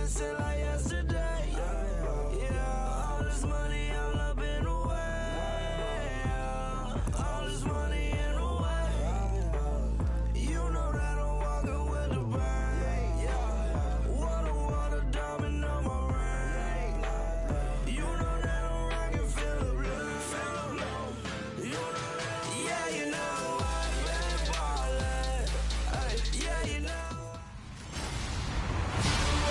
seems like yesterday. Yeah, all this money all up in the way. All this money in the way. You know that I'm walking with the bank. Water, diamond on my ring. You know that I'm rockin' feel the blue. You know that, yeah, you know I've been ballin'. Yeah, you know.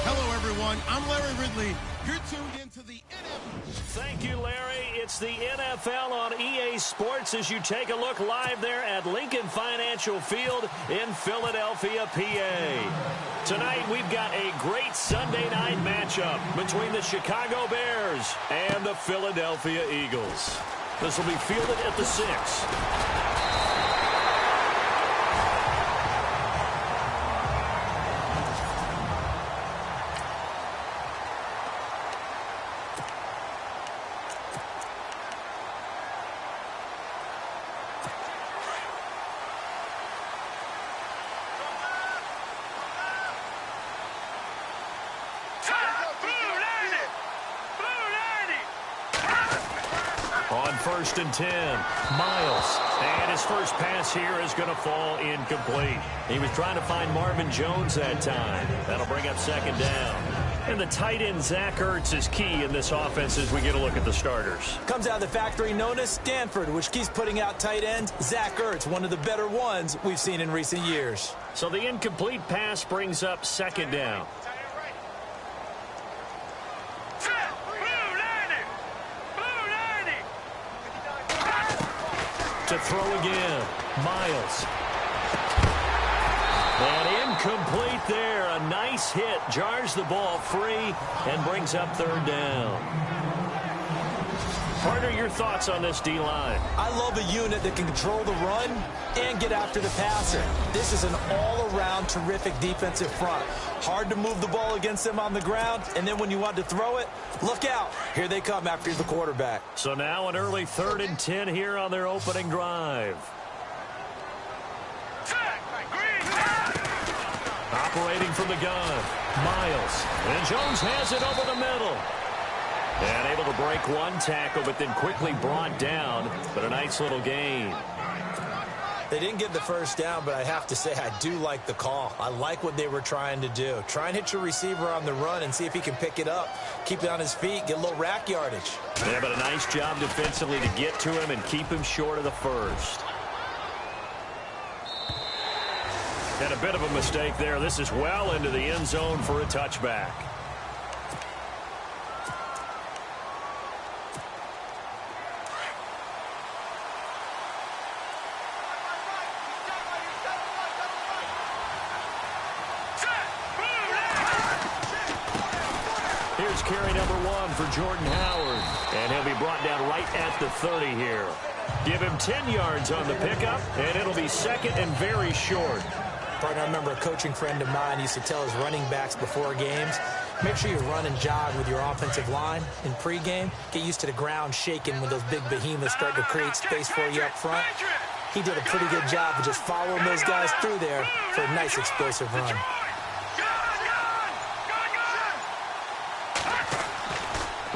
Hello, everyone. I'm Larry Ridley. You're tuned into the NFL. Thank you, Larry. It's the NFL on EA Sports as you take a look live there at Lincoln Financial Field in Philadelphia, PA. Tonight, we've got a great Sunday night matchup between the Chicago Bears and the Philadelphia Eagles. This will be fielded at the 6. On 1st and 10, Miles. And his first pass here is going to fall incomplete. He was trying to find Marvin Jones that time. That'll bring up 2nd down. And the tight end, Zach Ertz, is key in this offense as we get a look at the starters. Comes out of the factory known as Stanford, which keeps putting out tight ends. Zach Ertz, one of the better ones we've seen in recent years. So the incomplete pass brings up 2nd down. To throw again, Miles. And incomplete there. A nice hit. Jars the ball free and brings up 3rd down. Partner, your thoughts on this D-line? I love a unit that can control the run and get after the passer. This is an all-around terrific defensive front. Hard to move the ball against them on the ground, and then when you want to throw it, look out. Here they come after the quarterback. So now an early 3rd and 10 here on their opening drive. Operating from the gun, Miles. And Jones has it over the middle. And able to break one tackle, but then quickly brought down. But a nice little gain. They didn't get the first down, but I have to say I do like the call. I like what they were trying to do. Try and hit your receiver on the run and see if he can pick it up. Keep it on his feet, get a little rack yardage. Yeah, but a nice job defensively to get to him and keep him short of the first. And a bit of a mistake there. This is well into the end zone for a touchback. Here's carry number 1 for Jordan Howard. And he'll be brought down right at the 30 here. Give him 10 yards on the pickup, and it'll be 2nd and very short. Partner, I remember a coaching friend of mine used to tell his running backs before games, make sure you run and jog with your offensive line in pregame. Get used to the ground shaking when those big behemoths start to create space for you up front. He did a pretty good job of just following those guys through there for a nice explosive run.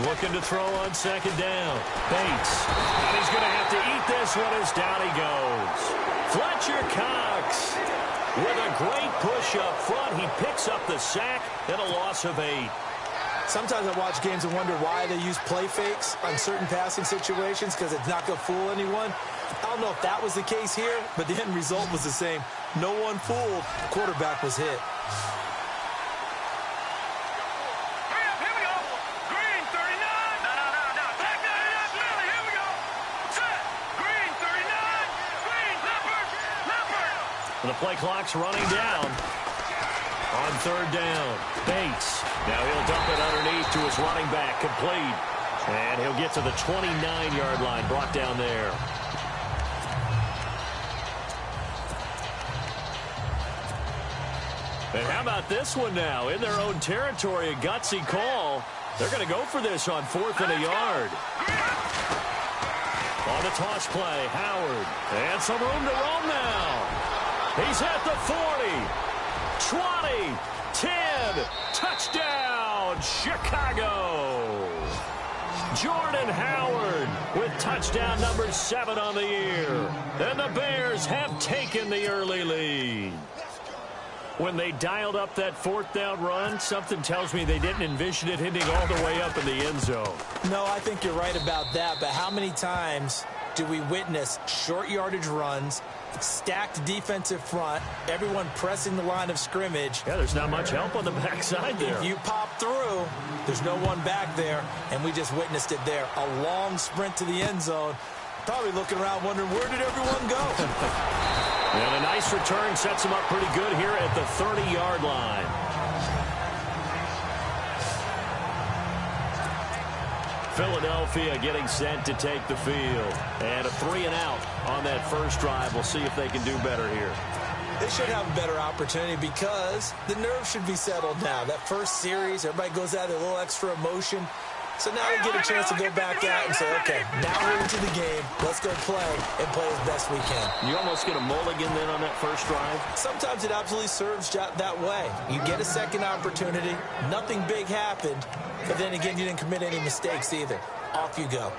Looking to throw on 2nd down. Bates. And he's going to have to eat this one as down he goes. Fletcher Cox. With a great push up front, he picks up the sack and a loss of 8. Sometimes I watch games and wonder why they use play fakes on certain passing situations because it's not going to fool anyone. I don't know if that was the case here, but the end result was the same. No one fooled. The quarterback was hit. And the play clock's running down. On 3rd down, Bates. Now he'll dump it underneath to his running back, complete. And he'll get to the 29-yard line, brought down there. And how about this one now? In their own territory, a gutsy call. They're going to go for this on 4th and a yard. On the toss play, Howard. And some room to roam now. He's at the 40, 20, 10, touchdown. Chicago. Jordan Howard with touchdown number 7 on the year. And the Bears have taken the early lead. When they dialed up that 4th down run, something tells me they didn't envision it hitting all the way up in the end zone. No, I think you're right about that, but how many times do we witness short yardage runs, stacked defensive front, everyone pressing the line of scrimmage? Yeah, there's not much help on the backside there. If you pop through, there's no one back there, and we just witnessed it there. A long sprint to the end zone, probably looking around wondering, where did everyone go? And a nice return sets him up pretty good here at the 30-yard line. Philadelphia getting set to take the field. And a 3-and-out on that first drive. We'll see if they can do better here. They should have a better opportunity because the nerves should be settled now. That first series, everybody goes out with a little extra emotion. So now they get a chance to go back out and say, okay, now we're into the game. Let's go play and play as best we can. You almost get a mulligan then on that first drive? Sometimes it absolutely serves that way. You get a second opportunity. Nothing big happened. But then again, you didn't commit any mistakes either. Off you go.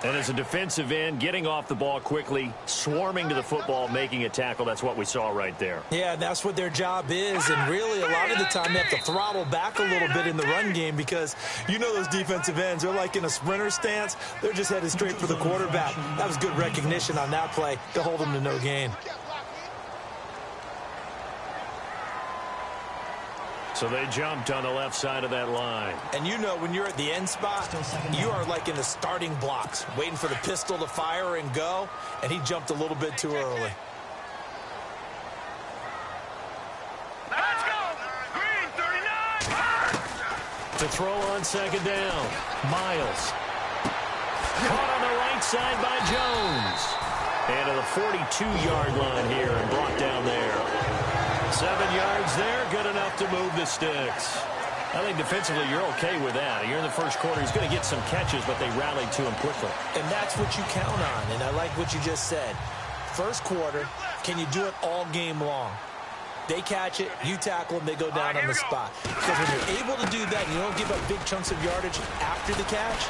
And as a defensive end, getting off the ball quickly, swarming to the football, making a tackle, that's what we saw right there. Yeah, that's what their job is. And really, a lot of the time, they have to throttle back a little bit in the run game because you know those defensive ends, they're like in a sprinter stance. They're just headed straight for the quarterback. That was good recognition on that play to hold them to no gain. So they jumped on the left side of that line. And you know when you're at the end spot, you are like in the starting blocks, waiting for the pistol to fire and go, and he jumped a little bit too early. Let's go! Green 39! To throw on second down, Miles. Caught on the right side by Jones. And to the 42-yard line here and brought down there. 7 yards there, good enough to move the sticks. I think defensively you're okay with that. You're in the first quarter. He's going to get some catches, but they rallied to him quickly. And that's what you count on, and I like what you just said. First quarter, can you do it all game long? They catch it, you tackle them, they go down on the spot. Because when you're able to do that, and you don't give up big chunks of yardage after the catch,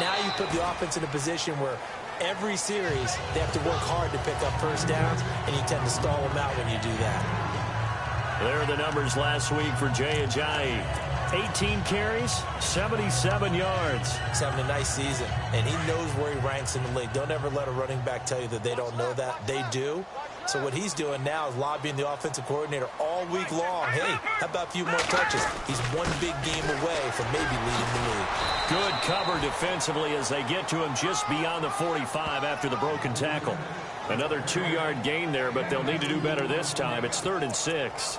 now you put the offense in a position where every series they have to work hard to pick up first downs, and you tend to stall them out when you do that. There are the numbers last week for Jay Ajayi. 18 carries, 77 yards. He's having a nice season, and he knows where he ranks in the league. Don't ever let a running back tell you that they don't know that. They do. So what he's doing now is lobbying the offensive coordinator all week long. Hey, how about a few more touches? He's one big game away from maybe leading the league. Good cover defensively as they get to him just beyond the 45 after the broken tackle. Another 2-yard gain there, but they'll need to do better this time. It's 3rd and 6.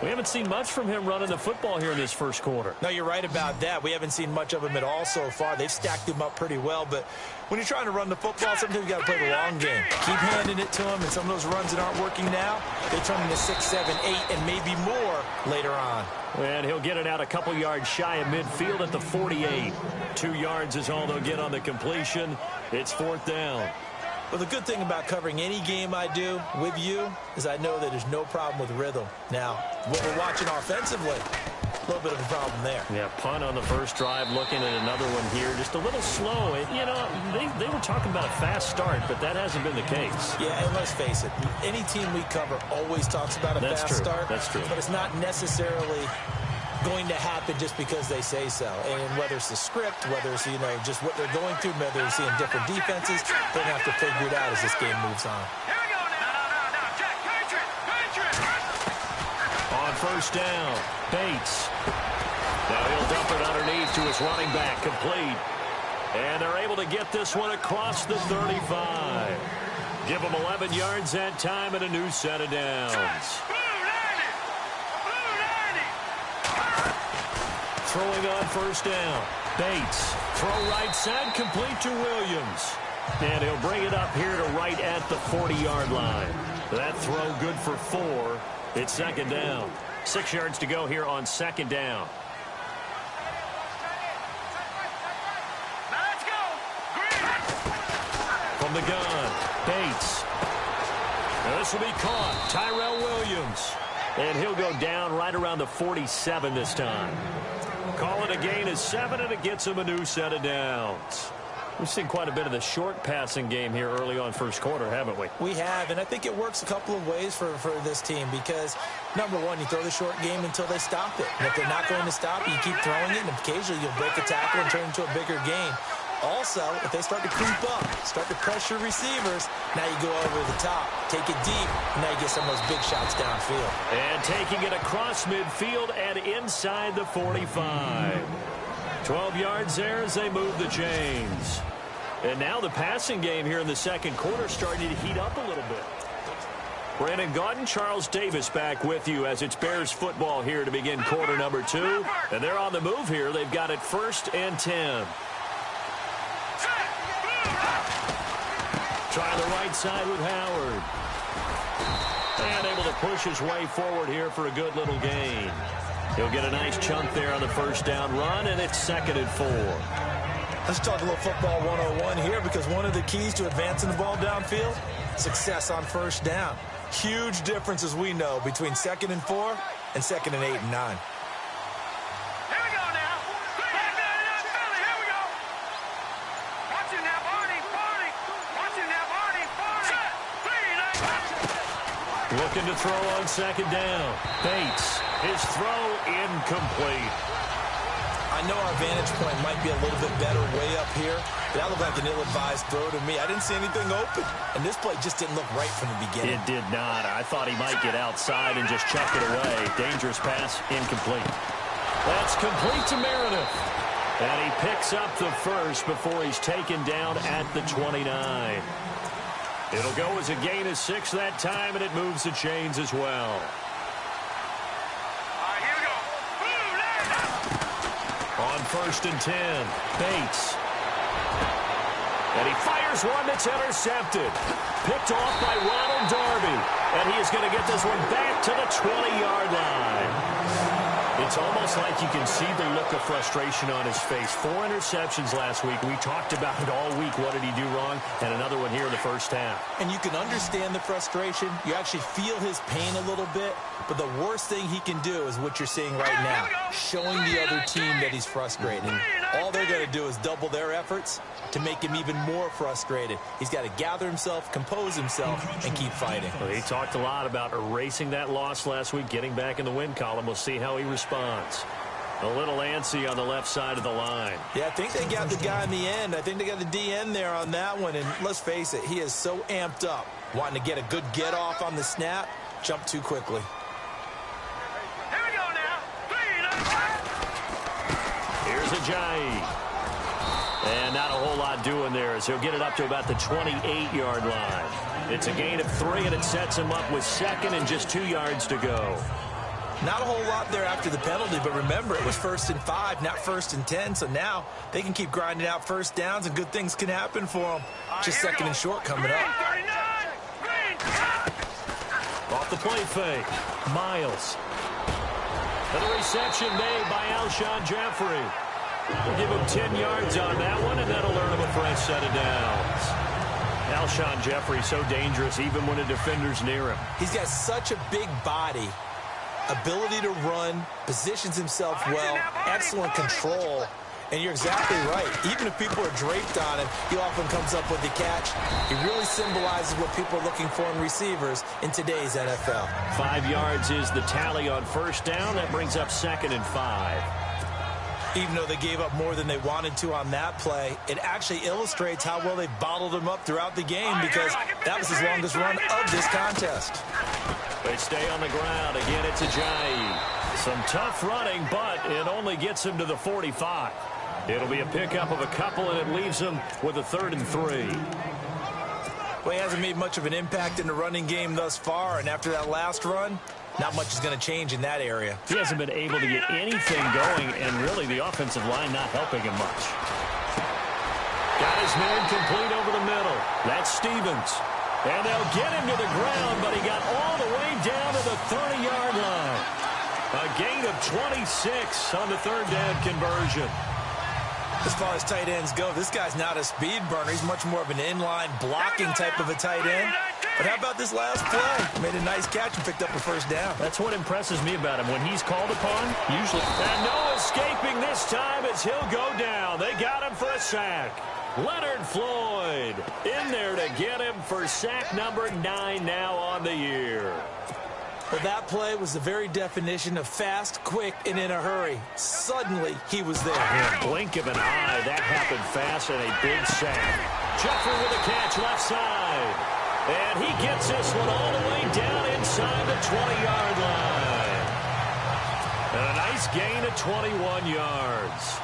We haven't seen much from him running the football here in this first quarter. No, you're right about that. We haven't seen much of him at all so far. They've stacked him up pretty well, but when you're trying to run the football, sometimes you got to play the long game. Keep handing it to him, and some of those runs that aren't working now, they turn into 6, 7, 8, and maybe more later on. And he'll get it out a couple yards shy of midfield at the 48. 2 yards is all they'll get on the completion. It's 4th down. Well, the good thing about covering any game I do with you is I know that there's no problem with rhythm. Now, what we're watching offensively, a little bit of a problem there. Yeah, punt on the first drive, looking at another one here. Just a little slow. You know, they were talking about a fast start, but that hasn't been the case. Yeah, and let's face it, any team we cover always talks about a fast start. That's true. But it's not necessarily going to happen just because they say so. And whether it's the script, whether it's, you know, just what they're going through, whether they're seeing different defenses, they're going to have to figure it out as this game moves on. Here we go now, Jack, Patriot! On first down, Bates. Now he'll dump it underneath to his running back, complete. And they're able to get this one across the 35. Give them 11 yards that time and a new set of downs. Throwing on first down. Bates. Throw right side, complete to Williams. And he'll bring it up here to right at the 40-yard line. That throw good for 4. It's 2nd down. 6 yards to go here on 2nd down. Let's go! From the gun, Bates. Now this will be caught. Tyrell Williams. And he'll go down right around the 47 this time. Call it a gain of 7, and it gets him a new set of downs. We've seen quite a bit of the short passing game here early on first quarter, haven't we? We have, and I think it works a couple of ways for this team because, number one, you throw the short game until they stop it. And if they're not going to stop it, you keep throwing it, and occasionally you'll break a tackle and turn it into a bigger gain. Also, if they start to creep up, start to pressure receivers, now you go over the top, take it deep, and now you get some of those big shots downfield. And taking it across midfield and inside the 45. 12 yards there as they move the chains. And now the passing game here in the second quarter starting to heat up a little bit. Brandon Gaudin, Charles Davis back with you as it's Bears football here to begin quarter number 2. And they're on the move here. They've got it 1st and 10. Try the right side with Howard. And able to push his way forward here for a good little gain. He'll get a nice chunk there on the first down run, and it's 2nd and 4. Let's talk a little football 101 here because one of the keys to advancing the ball downfield, success on first down. Huge difference, as we know, between 2nd and 4 and 2nd and 8 and 9. Looking to throw on 2nd down. Bates, his throw incomplete. I know our vantage point might be a little bit better way up here, but that looked like an ill-advised throw to me. I didn't see anything open, and this play just didn't look right from the beginning. It did not. I thought he might get outside and just chuck it away. Dangerous pass, incomplete. That's complete to Meredith. And he picks up the first before he's taken down at the 29. It'll go as a gain of 6 that time, and it moves the chains as well. On 1st and 10, Bates. And he fires one that's intercepted. Picked off by Ronald Darby. And he is going to get this one back to the 20-yard line. It's almost like you can see the look of frustration on his face. 4 interceptions last week. We talked about it all week. What did he do wrong? And another one here in the first half. And you can understand the frustration. You actually feel his pain a little bit. But the worst thing he can do is what you're seeing right now, showing the other team that he's frustrated. And all they're going to do is double their efforts to make him even more frustrated. He's got to gather himself, compose himself, and keep fighting. Well, he talked a lot about erasing that loss last week, getting back in the win column. We'll see how he responds. A little antsy on the left side of the line. Yeah, I think they got the guy in the end. I think they got the DN there on that one. And let's face it, he is so amped up, wanting to get a good get off on the snap, jump too quickly. Here's Ajayi. And not a whole lot doing there as he'll get it up to about the 28-yard line. It's a gain of 3, and it sets him up with 2nd and just 2 yards to go. Not a whole lot there after the penalty, but remember, it was 1st and 5, not 1st and 10, so now they can keep grinding out first downs, and good things can happen for them. Just 2nd and short coming up. Off the play fake, Miles. And the reception made by Alshon Jeffrey. We'll give him 10 yards on that one, and that'll earn him a fresh set of downs. Alshon Jeffrey so dangerous even when a defender's near him. He's got such a big body, ability to run, positions himself well, excellent control. And you're exactly right. Even if people are draped on him, he often comes up with the catch. He really symbolizes what people are looking for in receivers in today's NFL. 5 yards is the tally on first down. That brings up 2nd and 5. Even though they gave up more than they wanted to on that play, it actually illustrates how well they bottled him up throughout the game because that was his longest run of this contest. They stay on the ground. Again, it's Ajayi. Some tough running, but it only gets him to the 45. It'll be a pickup of a couple, and it leaves him with a 3rd and 3. Well, he hasn't made much of an impact in the running game thus far, and after that last run, not much is going to change in that area. He hasn't been able to get anything going, and really the offensive line not helping him much. Got his man complete over the middle. That's Stevens. And they'll get him to the ground, but he got all the way down to the 30-yard line. A gain of 26 on the 3rd down conversion. As far as tight ends go, this guy's not a speed burner. He's much more of an inline blocking type of a tight end. But how about this last play? Made a nice catch and picked up a first down. That's what impresses me about him. When he's called upon, usually. And no escaping this time as he'll go down. They got him for a sack. Leonard Floyd in there to get him for sack number 9 now on the year. Well, that play was the very definition of fast, quick, and in a hurry. Suddenly, he was there. In a blink of an eye, that happened fast and a big sack. Jeffrey with a catch left side. And he gets this one all the way down inside the 20-yard line. And a nice gain of 21 yards.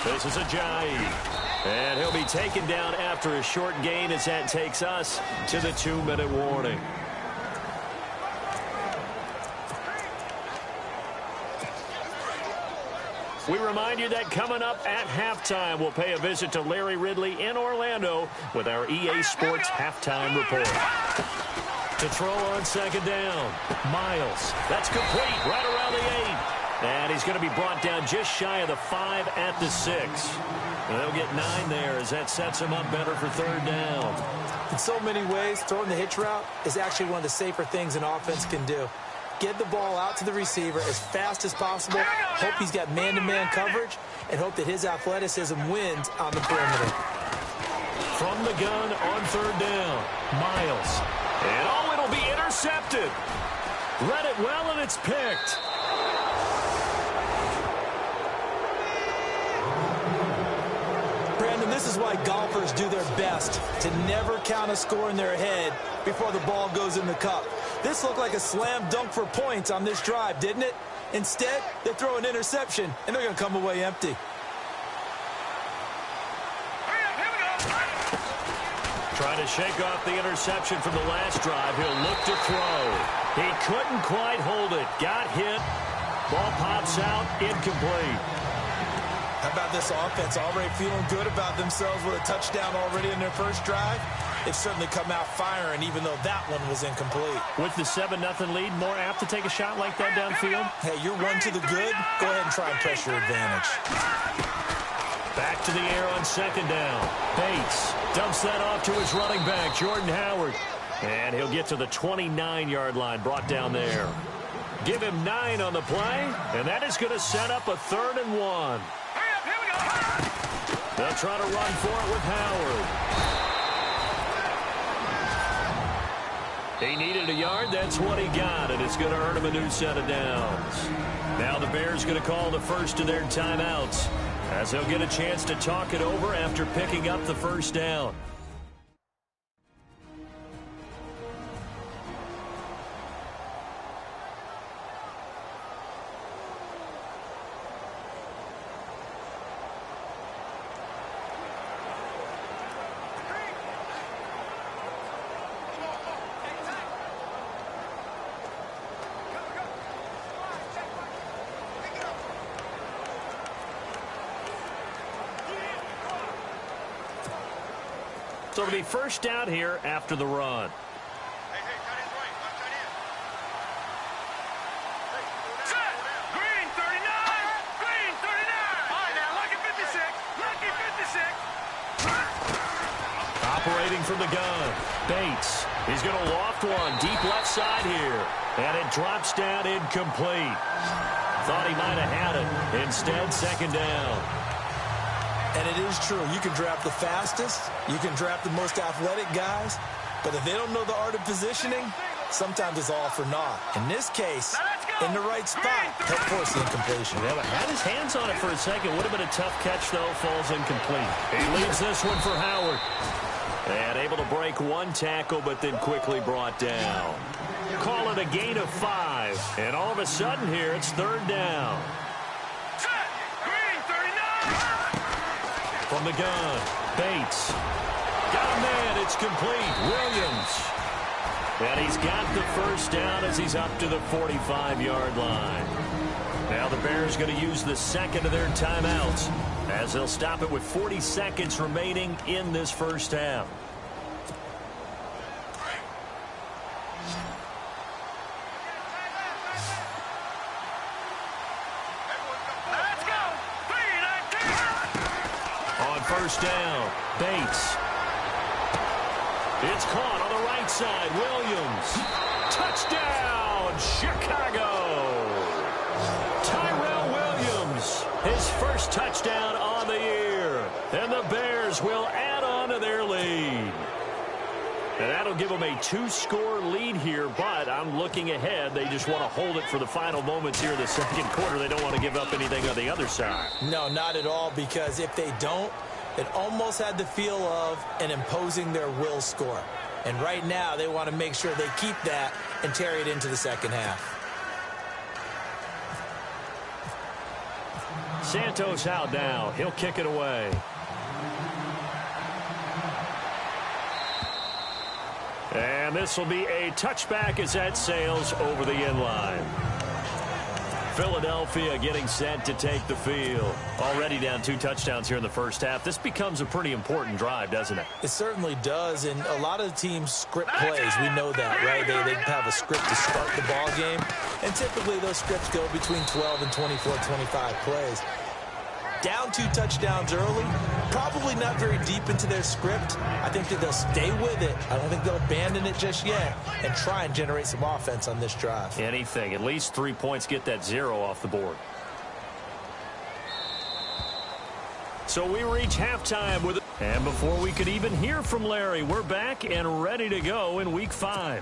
This is Ajayi. And he'll be taken down after a short gain as that takes us to the 2-minute warning. We remind you that coming up at halftime, we'll pay a visit to Larry Ridley in Orlando with our EA Sports halftime report. To throw on second down, Miles. That's complete right around the 8. And he's going to be brought down just shy of the 5 at the 6. And they'll get 9 there as that sets him up better for third down. In so many ways, throwing the hitch route is actually one of the safer things an offense can do. Get the ball out to the receiver as fast as possible, hope he's got man-to-man coverage, and hope that his athleticism wins on the perimeter. From the gun on third down, Miles. And oh, it'll be intercepted. Read it well, and it's picked. This is why golfers do their best to never count a score in their head before the ball goes in the cup. This looked like a slam dunk for points on this drive, didn't it? Instead, they throw an interception, and they're going to come away empty. Trying to shake off the interception from the last drive. He'll look to throw. He couldn't quite hold it. Got hit. Ball pops out. Incomplete. How about this offense already feeling good about themselves with a touchdown already in their first drive? They've certainly come out firing, even though that one was incomplete. With the 7-0 lead, more apt to take a shot like that downfield? Hey, you're one to the good. Go ahead and try and press your advantage. Back to the air on second down. Bates dumps that off to his running back, Jordan Howard. And he'll get to the 29-yard line, brought down there. Give him 9 on the play, and that is going to set up a 3rd and 1. They'll try to run for it with Howard. He needed a yard. That's what he got, and it's going to earn him a new set of downs. Now the Bears going to call the first of their timeouts as they'll get a chance to talk it over after picking up the first down. So it'll be first down here after the run. Operating from the gun, Bates. He's going to loft one deep left side here. And it drops down incomplete. Thought he might have had it. Instead, second down. And it is true. You can draft the fastest. You can draft the most athletic guys. But if they don't know the art of positioning, sometimes it's all for naught. In this case, in the right spot, help force the incompletion. Yeah, but had his hands on it for a second. Would have been a tough catch, though. Falls incomplete. He leaves this one for Howard. And able to break one tackle, but then quickly brought down. Call it a gain of 5. And all of a sudden here, it's third down. From the gun, Bates. Got a man, it's complete. Williams. And he's got the first down as he's up to the 45-yard line. Now the Bears going to use the second of their timeouts as they'll stop it with 40 seconds remaining in this first half. first down. Bates. It's caught on the right side. Williams. Touchdown, Chicago. Tyrell Williams, his first touchdown on the year. And the Bears will add on to their lead. And that'll give them a 2-score lead here, but I'm looking ahead. They just want to hold it for the final moments here in the second quarter. They don't want to give up anything on the other side. No, not at all, because if they don't, it almost had the feel of an imposing their will score. And right now, they want to make sure they keep that and carry it into the second half. Santos out now. He'll kick it away. And this will be a touchback as that sails over the end line. Philadelphia getting set to take the field. Already down 2 touchdowns here in the first half. This becomes a pretty important drive, doesn't it? It certainly does, and a lot of teams script plays. We know that, right? They have a script to start the ball game, and typically those scripts go between 12 and 24, 25 plays. Down 2 touchdowns early, probably not very deep into their script. I think that they'll stay with it. I don't think they'll abandon it just yet and try and generate some offense on this drive. Anything. At least 3 points, get that 0 off the board. So we reach halftime with it. And before we could even hear from Larry, we're back and ready to go in Week 5.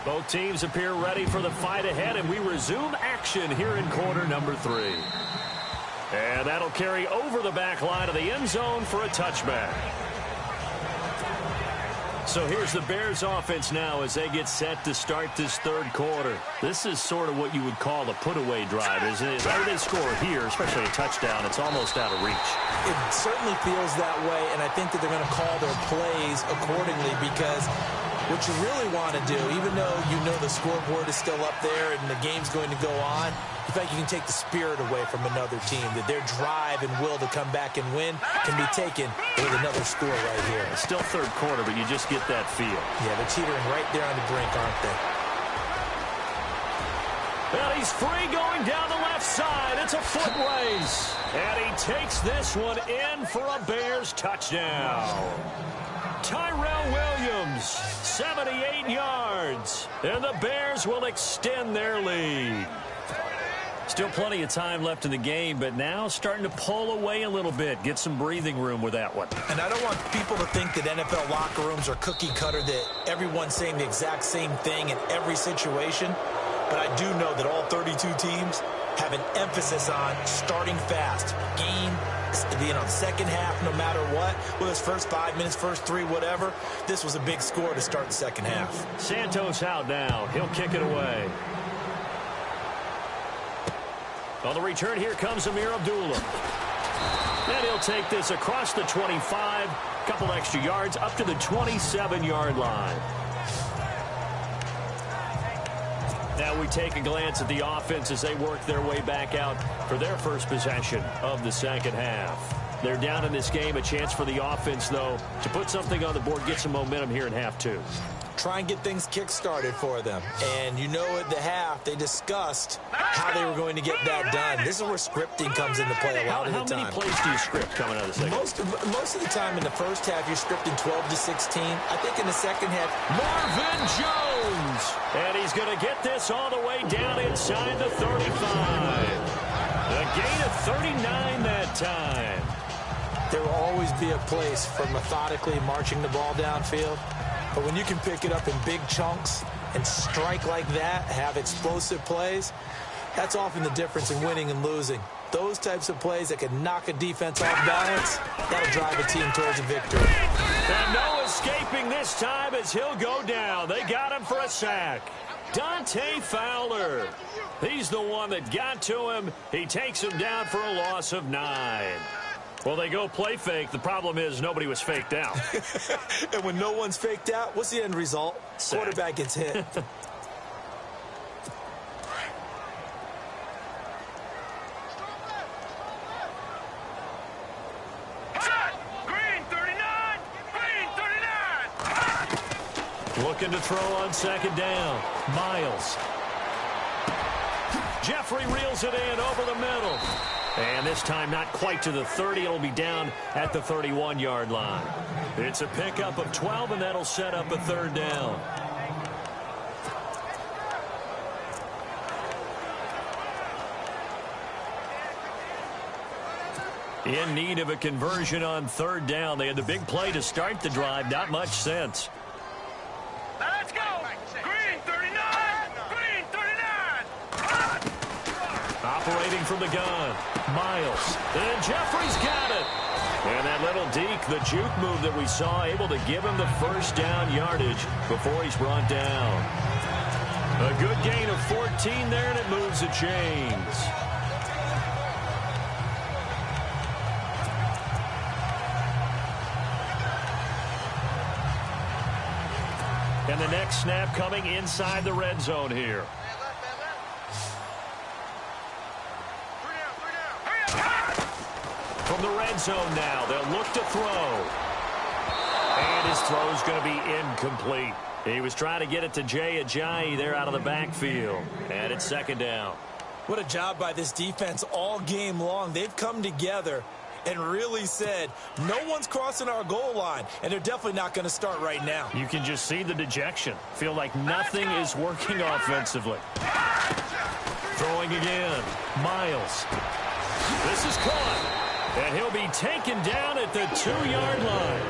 Both teams appear ready for the fight ahead, and we resume action here in quarter number 3. And that'll carry over the back line of the end zone for a touchback. So here's the Bears offense now as they get set to start this third quarter. This is sort of what you would call a put-away drive. If they score here, especially a touchdown, it's almost out of reach. It certainly feels that way, and I think that they're going to call their plays accordingly, because what you really want to do, even though you know the scoreboard is still up there and the game's going to go on, you feel like you can take the spirit away from another team, that their drive and will to come back and win can be taken with another score right here. It's still third quarter, but you just get that feel. Yeah, they're teetering right there on the brink, aren't they? Well, he's free going down the left side. It's a foot race. And he takes this one in for a Bears touchdown. Tyrell Williams, 78 yards. And the Bears will extend their lead. Still plenty of time left in the game, but now starting to pull away a little bit. Get some breathing room with that one. And I don't want people to think that NFL locker rooms are cookie cutter, that everyone's saying the exact same thing in every situation. But I do know that all 32 teams have an emphasis on starting fast. Second half, no matter what. Whether it's first 5 minutes, first 3, whatever. This was a big score to start the second half. Santos out now. He'll kick it away. On the return, here comes Amir Abdullah. And he'll take this across the 25. Couple extra yards up to the 27-yard line. Now we take a glance at the offense as they work their way back out for their first possession of the second half. They're down in this game. A chance for the offense, though, to put something on the board, get some momentum here in half 2. Try and get things kick-started for them. And you know at the half, they discussed how they were going to get that done. This is where scripting comes into play a lot of the time. How many plays do you script coming out of the second? Most of the time in the first half, you're scripting 12 to 16. I think in the second half, Marvin Jones. And he's going to get this all the way down inside the 35. A gain of 39 that time. There will always be a place for methodically marching the ball downfield. But when you can pick it up in big chunks and strike like that, have explosive plays, that's often the difference in winning and losing. Those types of plays that can knock a defense off balance, that'll drive a team towards a victory. And no escaping this time as he'll go down. They got him for a sack. Dante Fowler. He's the one that got to him. He takes him down for a loss of 9. Well, they go play fake. The problem is nobody was faked out. And when no one's faked out, what's the end result? Sack. Quarterback gets hit. Looking to throw on second down. Miles. Jeffrey reels it in over the middle. And this time not quite to the 30. It'll be down at the 31-yard line. It's a pickup of 12, and that'll set up a 3rd down. In need of a conversion on 3rd down. They had the big play to start the drive. Not much sense. Let's go! Green 39! Green 39! Operating from the gun. Miles. And Jeffrey's got it. And that little deke, the juke move that we saw, able to give him the 1st down yardage before he's brought down. A good gain of 14 there, and it moves the chains. And the next snap coming inside the red zone here. From the red zone now, they'll look to throw. And his throw's going to be incomplete. He was trying to get it to Jay Ajayi there out of the backfield. And it's 2nd down. What a job by this defense all game long. They've come together and really said, no one's crossing our goal line, and they're definitely not going to start right now. You can just see the dejection. Feel like nothing is working offensively. Throwing again. Miles. This is caught. And he'll be taken down at the 2-yard line.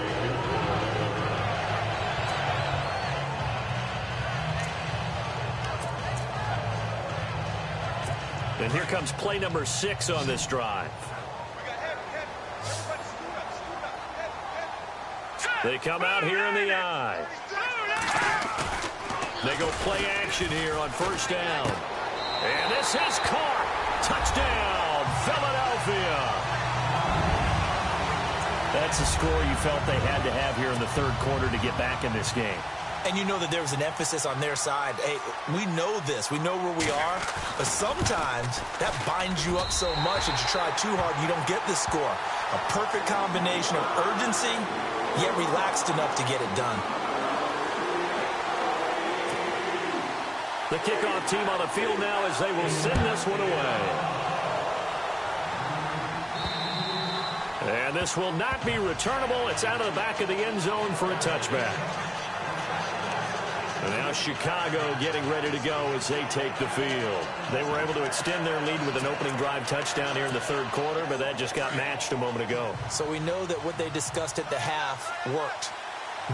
And here comes play number 6 on this drive. They come out here in the eye. They go play action here on 1st down. And this is caught. Touchdown, Philadelphia. That's a score you felt they had to have here in the 3rd quarter to get back in this game. And you know that there was an emphasis on their side. Hey, we know this. We know where we are. But sometimes that binds you up so much that you try too hard, you don't get the score. A perfect combination of urgency, yet relaxed enough to get it done. The kickoff team on the field now as they will send this one away. And this will not be returnable. It's out of the back of the end zone for a touchback. And now Chicago getting ready to go as they take the field. They were able to extend their lead with an opening drive touchdown here in the 3rd quarter, but that just got matched a moment ago. So we know that what they discussed at the half worked.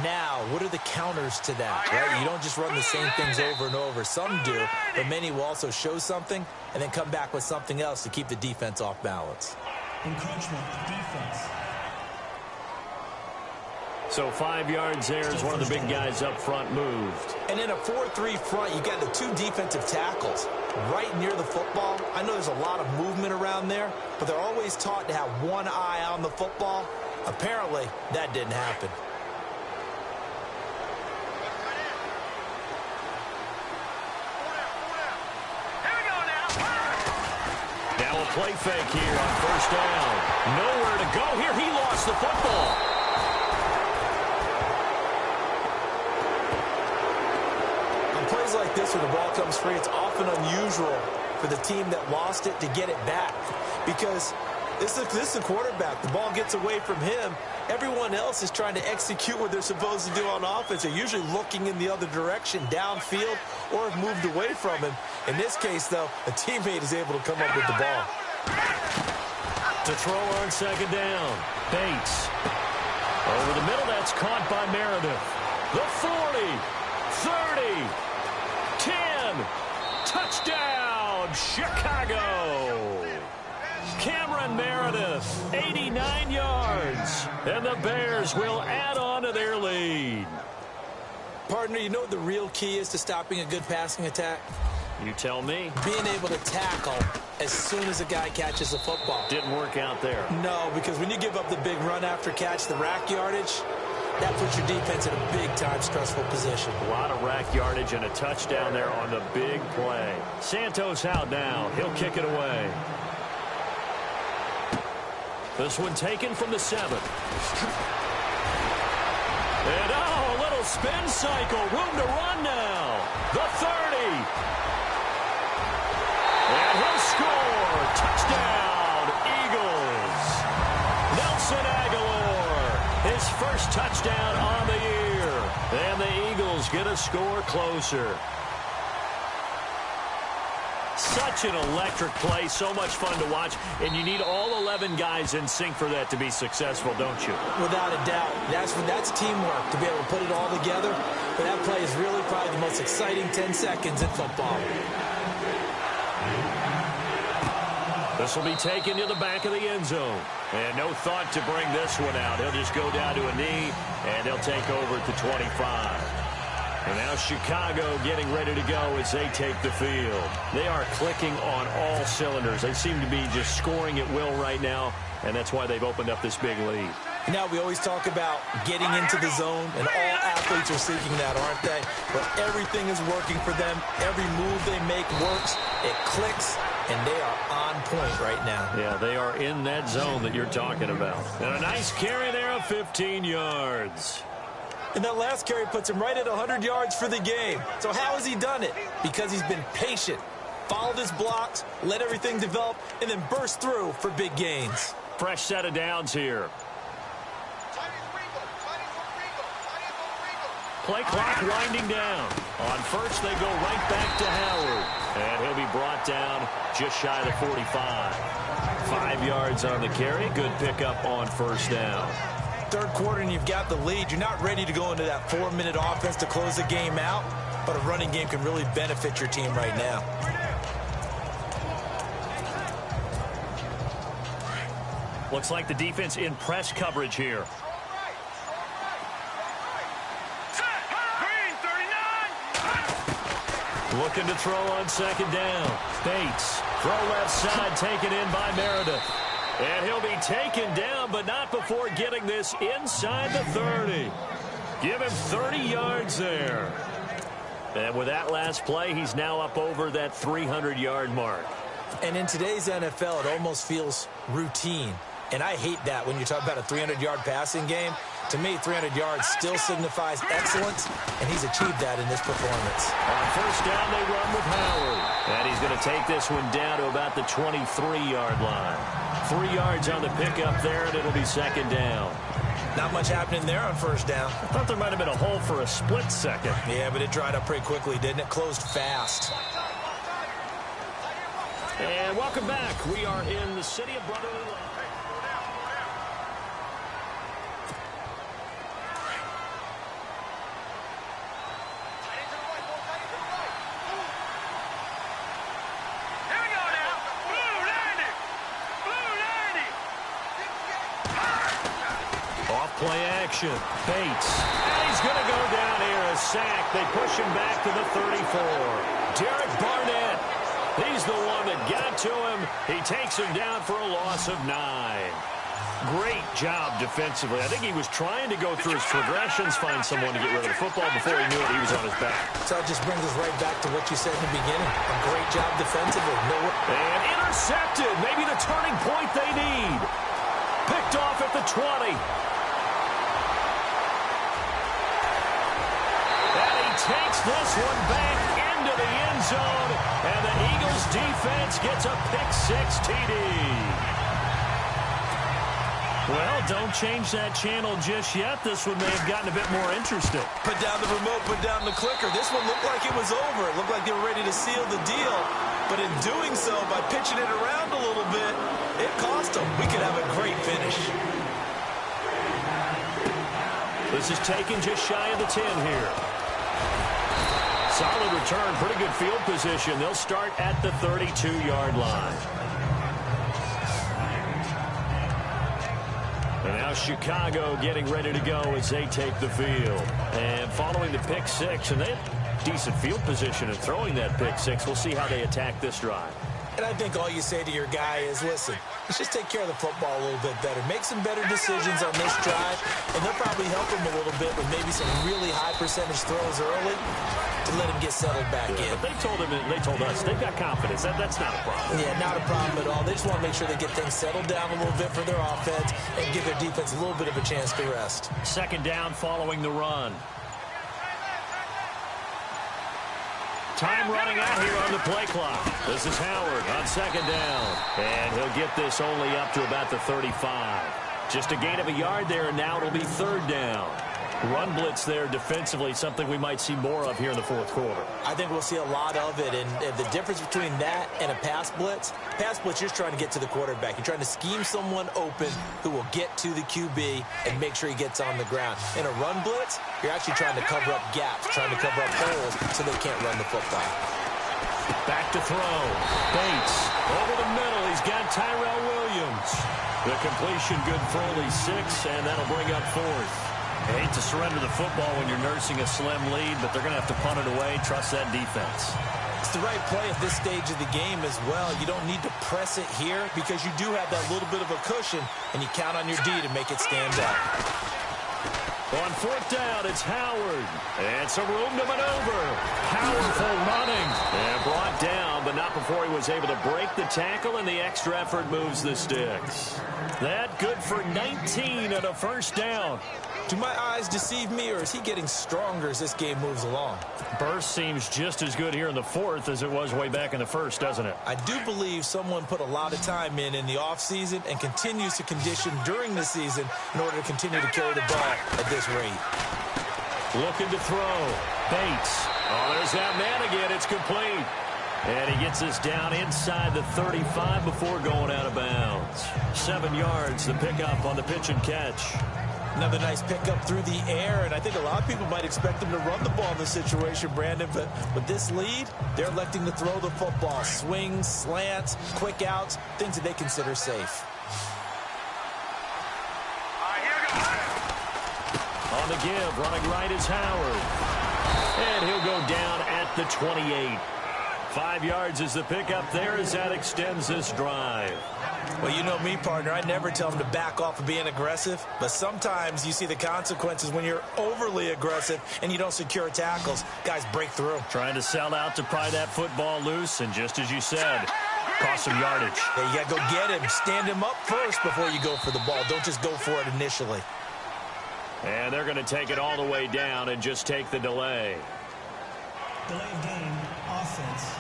Now, what are the counters to that, right? You don't just run the same things over and over. Some do, but many will also show something and then come back with something else to keep the defense off balance. Encroachment, defense. So 5 yards there as one of the big guys up front moved. And in a 4-3 front, you got the 2 defensive tackles right near the football. I know there's a lot of movement around there, but they're always taught to have one eye on the football. Apparently, that didn't happen. Now a play fake here on 1st down. Nowhere to go here. He lost the football. Plays like this where the ball comes free, it's often unusual for the team that lost it to get it back because this is a quarterback. The ball gets away from him. Everyone else is trying to execute what they're supposed to do on offense. They're usually looking in the other direction, downfield, or have moved away from him. In this case, though, a teammate is able to come up with the ball. To throw on 2nd down. Bates. Over the middle, that's caught by Meredith. The 40, 30, 10. Touchdown, Chicago. Cameron Meredith, 89 yards. And the Bears will add on to their lead. Partner, you know what the real key is to stopping a good passing attack? You tell me. Being able to tackle as soon as a guy catches the football. Didn't work out there. No, because when you give up the big run after catch, the rack yardage, that puts your defense in a big-time stressful position. A lot of rack yardage and a touchdown there on the big play. Santos out now. He'll kick it away. This one taken from the 7. And a little spin cycle. Room to run now. The 30. And he'll score. Touchdown, his first touchdown on the year. And the Eagles get a score closer. Such an electric play, so much fun to watch, and you need all 11 guys in sync for that to be successful, don't you? Without a doubt. That's teamwork, to be able to put it all together. But that play is really probably the most exciting 10 seconds in football. This will be taken to the back of the end zone. And no thought to bring this one out. He'll just go down to a knee, and they'll take over at the 25. And now Chicago getting ready to go as they take the field. They are clicking on all cylinders. They seem to be just scoring at will right now, and that's why they've opened up this big lead. Now, we always talk about getting into the zone, and all athletes are seeking that, aren't they? But everything is working for them. Every move they make works. It clicks, and they are on point right now. Yeah, they are in that zone that you're talking about. And a nice carry there of 15 yards. And that last carry puts him right at 100 yards for the game. So how has he done it? Because he's been patient, followed his blocks, let everything develop, and then burst through for big gains. Fresh set of downs here. Play clock winding down. On first, they go right back to Howard. And he'll be brought down just shy of the 45. 5 yards on the carry. Good pickup on first down. Third quarter and you've got the lead. You're not ready to go into that 4-minute offense to close the game out, but a running game can really benefit your team right now. Looks like the defense in press coverage here. Looking to throw on second down. Bates, throw left side, taken in by Meredith. And he'll be taken down, but not before getting this inside the 30. Give him 30 yards there. And with that last play, he's now up over that 300-yard mark. And in today's NFL, it almost feels routine. And I hate that when you talk about a 300-yard passing game. To me, 300 yards still signifies excellence, and he's achieved that in this performance. On first down, they run with Howard. And he's going to take this one down to about the 23-yard line. 3 yards on the pickup there, and it'll be second down. Not much happening there on first down. I thought there might have been a hole for a split second. Yeah, but it dried up pretty quickly, didn't it? Closed fast. And welcome back. We are in the city of brotherly love. Play action. Bates. And he's going to go down here. A sack. They push him back to the 34. Derek Barnett. He's the one that got to him. He takes him down for a loss of 9. Great job defensively. I think he was trying to go through his progressions, find someone to get rid of the football. Before he knew it, he was on his back. So it just brings us right back to what you said in the beginning. A great job defensively. And intercepted. Maybe the turning point they need. Picked off at the 20. Takes this one back into the end zone, and the Eagles defense gets a pick-6 TD. Well, don't change that channel just yet. This one may have gotten a bit more interesting. Put down the remote, put down the clicker. This one looked like it was over. It looked like they were ready to seal the deal. But in doing so, by pitching it around a little bit, it cost them. We could have a great finish. This is taken just shy of the 10 here. Solid return, pretty good field position. They'll start at the 32-yard line. And now Chicago getting ready to go as they take the field. And following the pick-6, and they have decent field position in throwing that pick-6. We'll see how they attack this drive. And I think all you say to your guy is, listen, let's just take care of the football a little bit better. Make some better decisions on this drive, and they'll probably help him a little bit with maybe some really high percentage throws early to let him get settled back in. But they told us they've got confidence. That's not a problem. Yeah, not a problem at all. They just want to make sure they get things settled down a little bit for their offense and give their defense a little bit of a chance to rest. Second down following the run. Time running out here on the play clock. This is Howard on second down. And he'll get this only up to about the 35. Just a gain of a yard there, and now it'll be third down. Run blitz there defensively, something we might see more of here in the fourth quarter. I think we'll see a lot of it, and the difference between that and a pass blitz, you're trying to get to the quarterback. You're trying to scheme someone open who will get to the QB and make sure he gets on the ground. In a run blitz, you're actually trying to cover up gaps, trying to cover up holes so they can't run the football. Back to throw. Bates over the middle. He's got Tyrell Williams. The completion good for only 6, and that'll bring up fourth. I hate to surrender the football when you're nursing a slim lead, but they're going to have to punt it away. Trust that defense. It's the right play at this stage of the game as well. You don't need to press it here because you do have that little bit of a cushion, and you count on your D to make it stand up. On fourth down, it's Howard. And some room to maneuver. Powerful running. And brought down, but not before he was able to break the tackle, and the extra effort moves the sticks. That good for 19 and a first down. Do my eyes deceive me, or is he getting stronger as this game moves along? Burst seems just as good here in the fourth as it was way back in the first, doesn't it? I do believe someone put a lot of time in the offseason and continues to condition during the season in order to continue to carry the ball at this rate. Looking to throw. Bates. Oh, there's that man again. It's complete. And he gets us down inside the 35 before going out of bounds. 7 yards, the pickup on the pitch and catch. Another nice pickup through the air, and I think a lot of people might expect him to run the ball in this situation, Brandon, but with this lead, they're electing to throw the football. Swings, slants, quick outs, things that they consider safe. On the give, running right is Howard. And he'll go down at the 28. 5 yards is the pickup there as that extends this drive. Well, you know me, partner. I never tell them to back off of being aggressive, but sometimes you see the consequences when you're overly aggressive and you don't secure tackles. Guys break through. Trying to sell out to pry that football loose, and just as you said, cost some yardage. Yeah, you got to go get him. Stand him up first before you go for the ball. Don't just go for it initially. And they're going to take it all the way down and just take the delay. Delay of game, offense.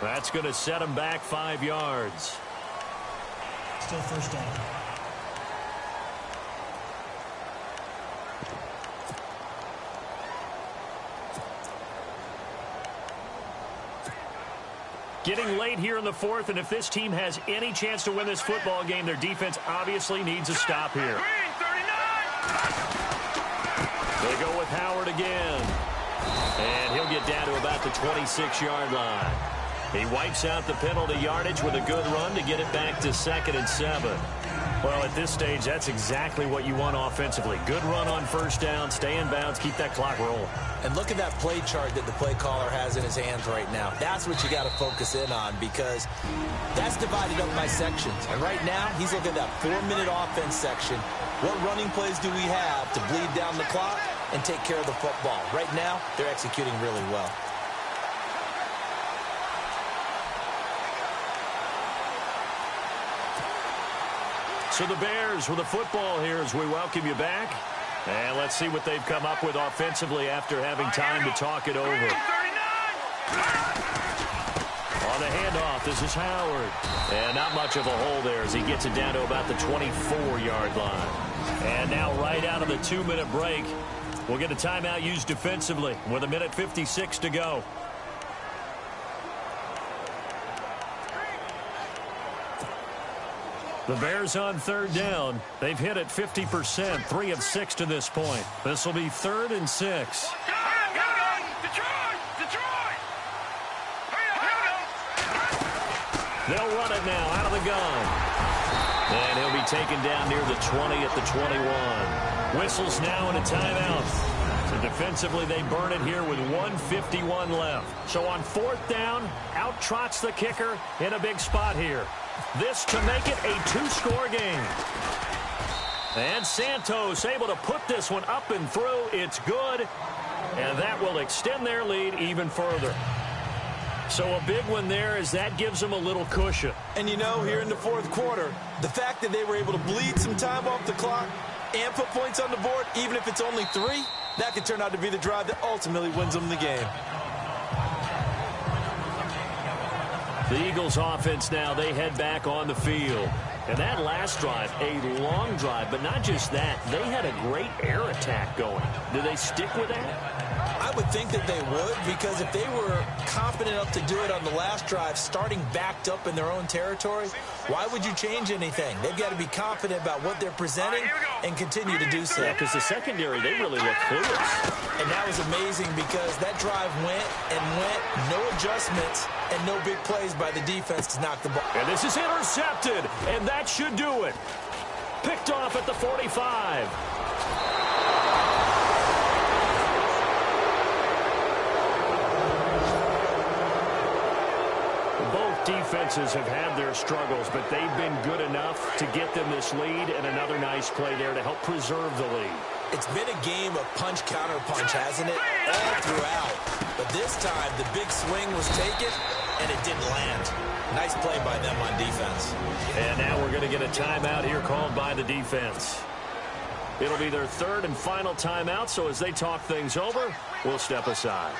That's going to set him back 5 yards. Still first down. Getting late here in the fourth, and if this team has any chance to win this football game, their defense obviously needs a stop here. They go with Howard again. And he'll get down to about the 26-yard line. He wipes out the penalty yardage with a good run to get it back to 2nd and 7. Well, at this stage, that's exactly what you want offensively. Good run on first down, stay in bounds, keep that clock rolling. And look at that play chart that the play caller has in his hands right now. That's what you got to focus in on because that's divided up by sections. And right now, he's looking at that 4-minute offense section. What running plays do we have to bleed down the clock and take care of the football? Right now, they're executing really well. So the Bears with the football here as we welcome you back. And let's see what they've come up with offensively after having time to talk it over. On the handoff, this is Howard. And not much of a hole there as he gets it down to about the 24-yard line. And now right out of the 2-minute break, we'll get a timeout used defensively with 1:56 to go. The Bears on third down. They've hit it 50%, 3 of 6 to this point. This will be 3rd and 6. They'll run it now out of the gun. And he'll be taken down near the 20 at the 21. Whistles now and a timeout. So defensively, they burn it here with 1:51 left. So on 4th down, out trots the kicker in a big spot here. This to make it a 2-score game. And Santos able to put this one up and through. It's good. And that will extend their lead even further. So a big one there as that gives them a little cushion. And you know, here in the 4th quarter, the fact that they were able to bleed some time off the clock and put points on the board, even if it's only 3, that could turn out to be the drive that ultimately wins them the game. The Eagles offense now, they head back on the field. And that last drive, a long drive, but not just that. They had a great air attack going. Do they stick with that? I would think that they would, because if they were confident enough to do it on the last drive, starting backed up in their own territory, why would you change anything? They've got to be confident about what they're presenting and continue to do so. Yeah, because the secondary, they really look clueless. And that was amazing because that drive went and went, no adjustments, and no big plays by the defense to knock the ball. And this is intercepted, and that should do it. Picked off at the 45. Defenses have had their struggles, but they've been good enough to get them this lead, and another nice play there to help preserve the lead. It's been a game of punch-counter-punch, hasn't it? All throughout. But this time, the big swing was taken, and it didn't land. Nice play by them on defense. And now we're going to get a timeout here called by the defense. It'll be their third and final timeout, so as they talk things over, we'll step aside.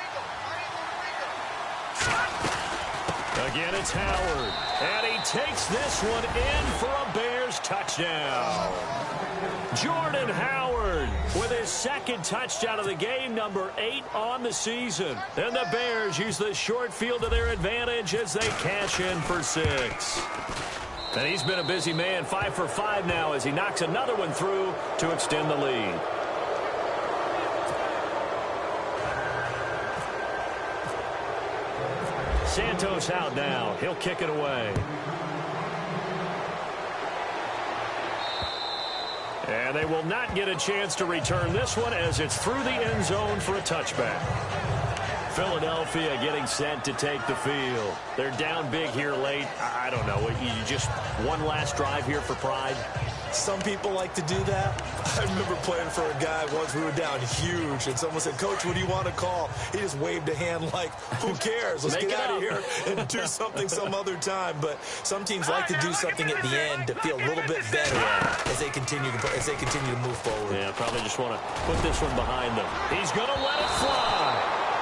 Again, it's Howard, and he takes this one in for a Bears touchdown. Jordan Howard with his second touchdown of the game, number 8 on the season. And the Bears use the short field to their advantage as they cash in for 6. And he's been a busy man, 5 for 5 now as he knocks another one through to extend the lead. Santos out now. He'll kick it away. And they will not get a chance to return this one as it's through the end zone for a touchback. Philadelphia getting set to take the field. They're down big here late. I don't know. You just one last drive here for pride. Some people like to do that. I remember playing for a guy once. We were down huge, and someone said, "Coach, what do you want to call?" He just waved a hand like, "Who cares? Let's get out of here and do something some other time." But some teams like to do something at the end to feel a little bit better as they continue to move forward. Yeah, probably just want to put this one behind them. He's going to let it fly.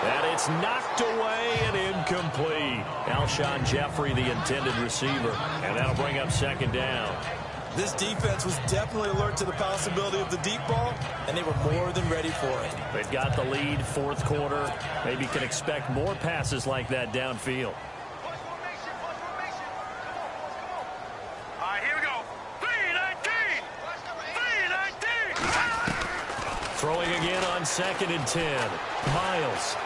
And it's knocked away and incomplete. Alshon Jeffrey, the intended receiver. And that'll bring up second down. This defense was definitely alert to the possibility of the deep ball, and they were more than ready for it. They've got the lead, fourth quarter. Maybe can expect more passes like that downfield. All right, here we go. 3-19. 3-19. Throwing again on 2nd and 10. Miles.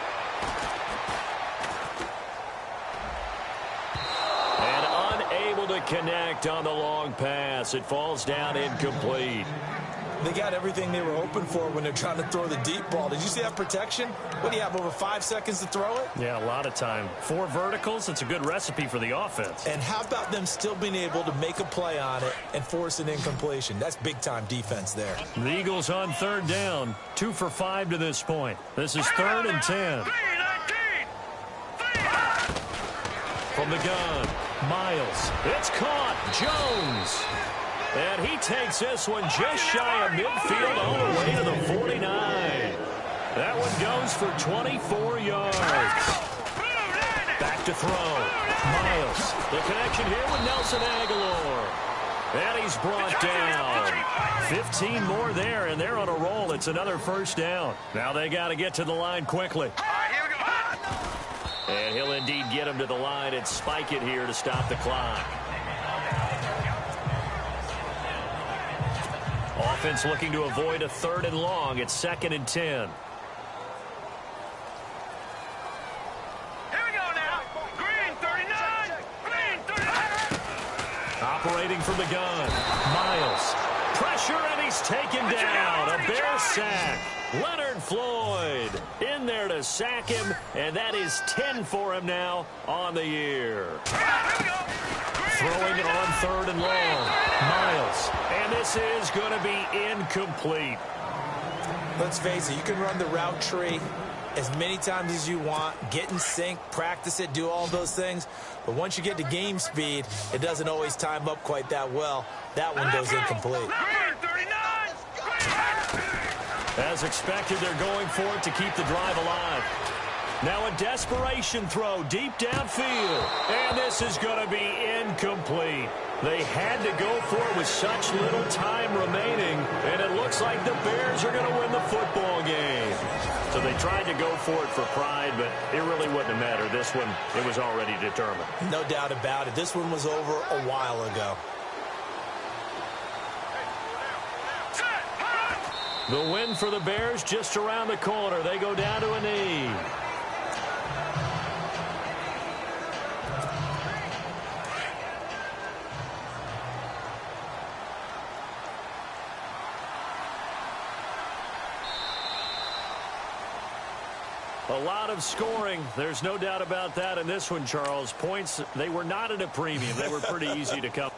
To connect on the long pass. It falls down incomplete. They got everything they were hoping for when they're trying to throw the deep ball. Did you see that protection? What do you have, over 5 seconds to throw it? Yeah, a lot of time. 4 verticals, it's a good recipe for the offense. And how about them still being able to make a play on it and force an incompletion? That's big-time defense there. The Eagles on 3rd down, 2 for 5 to this point. This is 3rd and 10. 3-19. From the gun, Miles. It's caught. Jones. And he takes this one just shy of midfield all the way to the 49. That one goes for 24 yards. Back to throw. Miles. The connection here with Nelson Aguilar. And he's brought down. 15 more there, and they're on a roll. It's another first down. Now they got to get to the line quickly. And he'll indeed get him to the line and spike it here to stop the clock. Offense looking to avoid a 3rd and long. It's 2nd and 10. Here we go now. Green 39. Green 39. Operating from the gun. Miles. Pressure, and he's taken down. A Bear sack. Leonard Floyd in there to sack him, and that is 10 for him now on the year. Throwing on 3rd and long. Miles. And this is going to be incomplete. Let's face it, you can run the route tree as many times as you want, get in sync, practice it, do all those things. But once you get to game speed, it doesn't always time up quite that well. That one goes incomplete. As expected, they're going for it to keep the drive alive. Now a desperation throw deep downfield. And this is going to be incomplete. They had to go for it with such little time remaining, and it looks like the Bears are going to win the football game. So they tried to go for it for pride, but it really wouldn't have mattered. This one, it was already determined. No doubt about it. This one was over a while ago. The win for the Bears just around the corner. They go down to a knee. A lot of scoring. There's no doubt about that in this one, Charles. Points, they were not at a premium. They were pretty easy to come.